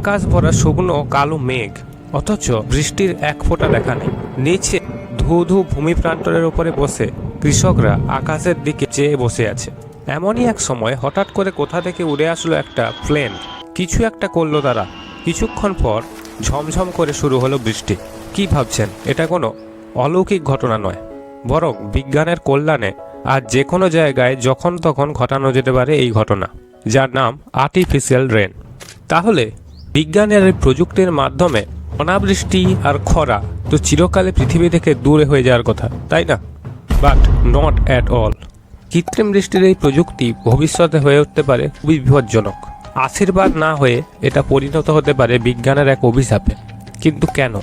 আকাশ ভরা শুকনো কালো মেঘ, অথচ বৃষ্টির এক ফোঁটা দেখা নেই। নিচে ধু ধু ভূমি প্রান্তরের উপরে বসে কৃষকরা আকাশের দিকে চেয়ে বসে আছে। এমনই এক সময় হঠাৎ করে কোথা থেকে উড়ে আসলো একটা প্লেন। কিছু একটা করলো তারা। কিছুক্ষণ পর ঝমঝম করে শুরু হলো বৃষ্টি। কি ভাবছেন? এটা কোনো অলৌকিক ঘটনা নয়, বরং বিজ্ঞানের কল্যাণে আর যে কোনো জায়গায় যখন তখন ঘটানো যেতে পারে এই ঘটনা, যার নাম আর্টিফিশিয়াল রেন। তাহলে বিজ্ঞানের এই প্রযুক্তির মাধ্যমে অনাবৃষ্টি আর খরা তো চিরকালে পৃথিবী থেকে দূরে হয়ে যাওয়ার কথা, তাই না? But not at all. কৃত্রিম বৃষ্টির এই প্রযুক্তি ভবিষ্যতে হয়ে উঠতে পারে খুবই বিপজ্জনক। আশীর্বাদ না হয়ে এটা পরিণত হতে পারে বিজ্ঞানের এক অভিশাপে। কিন্তু কেন?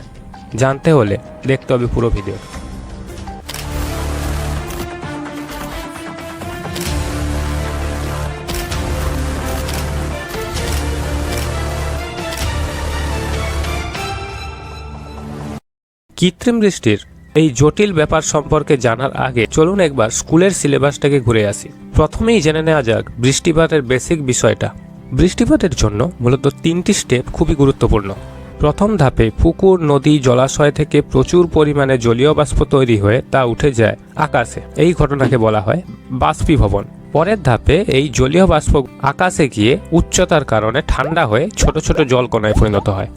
জানতে হলে দেখতে হবে পুরো ভিডিও। কৃত্রিম বৃষ্টির এই জটিল ব্যাপার সম্পর্কে জানার আগে চলুন একবার স্কুলের সিলেবাসটাকে ঘুরে আসি। প্রথমেই জেনে নেওয়া যাক বৃষ্টিপাতের বেসিক বিষয়টা। বৃষ্টিপাতের জন্য মূলত 3টি স্টেপ খুবই গুরুত্বপূর্ণ। প্রথম ধাপে পুকুর, নদী, জলাশয় থেকে প্রচুর পরিমাণে জলীয় বাষ্প তৈরি হয়ে তা উঠে যায় আকাশে। এই ঘটনাকে বলা হয় বাষ্পীভবন। পরের ধাপে এই জলীয় বাষ্প আকাশে গিয়ে উচ্চতার কারণে ঠান্ডা হয়ে ছোট ছোট জলকণায় পরিণত হয়।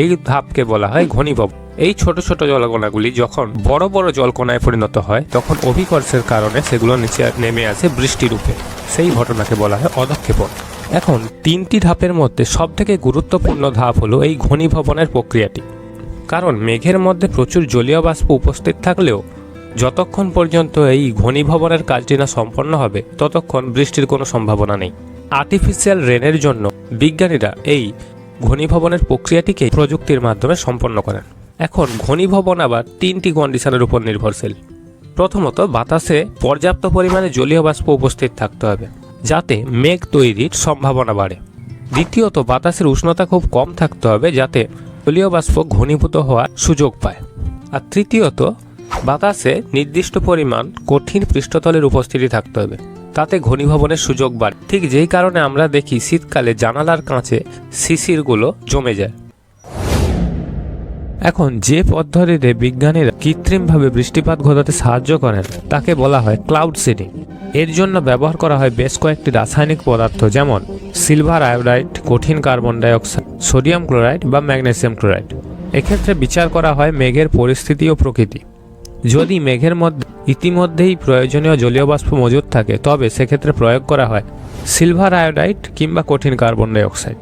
এই ধাপকে বলা হয় ঘনীভবন। এই ছোট ছোট জলকণাগুলি যখন বড় বড় জলকণায় পরিণত হয় তখন অভিকর্ষের কারণে সেগুলো নিচে নেমে আসে বৃষ্টি রূপে। সেই ঘটনাকে বলা হয় অধঃক্ষেপণ। এখন 3টি ধাপের মধ্যে সবথেকে গুরুত্বপূর্ণ ধাপ হলো এই ঘনীভবনের প্রক্রিয়াটি। কারণ মেঘের মধ্যে প্রচুর জলীয় বাষ্প উপস্থিত থাকলেও যতক্ষণ পর্যন্ত এই ঘনীভবনের কাজটি না সম্পন্ন হবে ততক্ষণ বৃষ্টির কোনো সম্ভাবনা নেই। আর্টিফিশিয়াল রেনের জন্য বিজ্ঞানীরা এই ঘনীভবনের প্রক্রিয়াটিকে প্রযুক্তির মাধ্যমে সম্পন্ন করেন। এখন ঘনীভবন আবার 3টি কন্ডিশনের উপর নির্ভরশীল। প্রথমত, বাতাসে পর্যাপ্ত পরিমাণে জলীয় বাষ্প উপস্থিত থাকতে হবে যাতে মেঘ তৈরির সম্ভাবনা বাড়ে। দ্বিতীয়ত, বাতাসের উষ্ণতা খুব কম থাকতে হবে যাতে জলীয় বাষ্প ঘনীভূত হওয়ার সুযোগ পায়। আর তৃতীয়ত, বাতাসে নির্দিষ্ট পরিমাণ কঠিন পৃষ্ঠতলের উপস্থিতি থাকতে হবে, তাতে ঘনীভবনের সুযোগ বাড়ে। ঠিক যেই কারণে আমরা দেখি শীতকালে জানালার কাঁচে শিশিরগুলো জমে যায়। এখন যে পদ্ধতিতে বিজ্ঞানীরা কৃত্রিমভাবে বৃষ্টিপাত ঘটাতে সাহায্য করেন তাকে বলা হয় ক্লাউড সিডিং। এর জন্য ব্যবহার করা হয় বেশ কয়েকটি রাসায়নিক পদার্থ, যেমন সিলভার আয়োডাইড, কঠিন কার্বন ডাইঅক্সাইড, সোডিয়াম ক্লোরাইড বা ম্যাগনেসিয়াম ক্লোরাইড। এক্ষেত্রে বিচার করা হয় মেঘের পরিস্থিতি ও প্রকৃতি। যদি মেঘের মধ্যে ইতিমধ্যেই প্রয়োজনীয় জলীয় বাষ্প মজুদ থাকে তবে সেক্ষেত্রে প্রয়োগ করা হয় সিলভার আয়োডাইড কিংবা কঠিন কার্বন ডাইঅক্সাইড।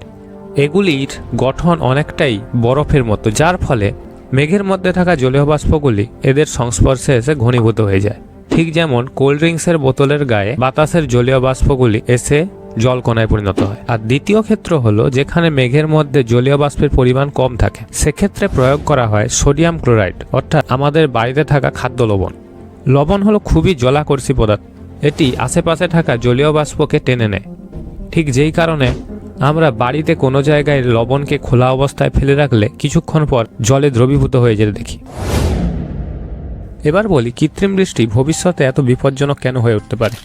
এগুলির গঠন অনেকটাই বরফের মতো, যার ফলে মেঘের মধ্যে থাকা জলীয় বাষ্পগুলি এদের সংস্পর্শে এসে ঘনীভূত হয়ে যায়। ঠিক যেমন কোল্ড ড্রিঙ্কসের বোতলের গায়ে বাতাসের জলীয় বাষ্পগুলি এসে জলকণায় পরিণত হয়। আর দ্বিতীয় ক্ষেত্র হলো যেখানে মেঘের মধ্যে জলীয় বাষ্পের পরিমাণ কম থাকে, সেক্ষেত্রে প্রয়োগ করা হয় সোডিয়াম ক্লোরাইড, অর্থাৎ আমাদের বাড়িতে থাকা খাদ্য লবণ। লবণ হলো খুবই জলাকর্ষী পদার্থ। এটি আশেপাশে থাকা জলীয় বাষ্পকে টেনে নেয়। ঠিক যেই কারণে আমরা বাড়িতে কোনো জায়গায় লবণকে খোলা অবস্থায় ফেলে রাখলে কিছুক্ষণ পর জলে দ্রবীভূত হয়ে যেতে দেখি। এবার বলি কৃত্রিম বৃষ্টি ভবিষ্যতে এত বিপজ্জনক কেন হয়ে উঠতে পারে।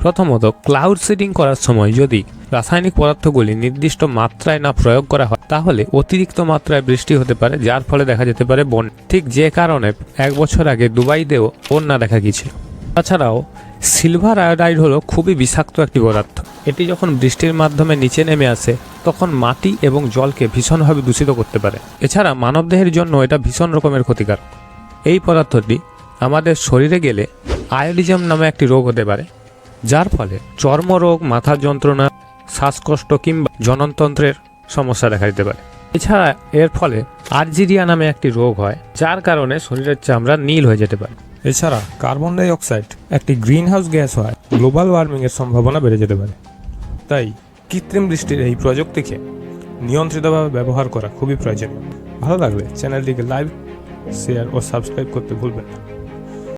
প্রথমত, ক্লাউড সিডিং করার সময় যদি রাসায়নিক পদার্থগুলি নির্দিষ্ট মাত্রায় না প্রয়োগ করা হয় তাহলে অতিরিক্ত মাত্রায় বৃষ্টি হতে পারে, যার ফলে দেখা যেতে পারে বন্যা। ঠিক যে কারণে 1 বছর আগে দুবাইতেও বন্যা দেখা গিয়েছিল। তাছাড়াও সিলভার আয়োডাইড হলো খুবই বিষাক্ত একটি পদার্থ। এটি যখন বৃষ্টির মাধ্যমে নিচে নেমে আসে তখন মাটি এবং জলকে ভীষণভাবে দূষিত করতে পারে। এছাড়া মানবদেহের জন্য এটা ভীষণ রকমের ক্ষতিকারক। এই পদার্থটি আমাদের শরীরে গেলে আয়োডিজম নামে একটি রোগ হতে পারে, যার ফলে চর্মরোগ, মাথার যন্ত্রণা, শ্বাসকষ্ট কিংবা জননতন্ত্রের সমস্যা দেখা দিতে পারে। এছাড়া এর ফলে আর্জিরিয়া নামে একটি রোগ হয়, যার কারণে শরীরের চামড়া নীল হয়ে যেতে পারে। এছাড়া কার্বন ডাই অক্সাইড একটি গ্রিন হাউস গ্যাস হয়, গ্লোবাল ওয়ার্মিংয়ের সম্ভাবনা বেড়ে যেতে পারে। তাই কৃত্রিম বৃষ্টির এই প্রযুক্তিকে নিয়ন্ত্রিতভাবে ব্যবহার করা খুবই প্রয়োজনীয়। ভালো লাগলে চ্যানেলটিকে লাইক, শেয়ার ও সাবস্ক্রাইব করতে ভুলবেন না।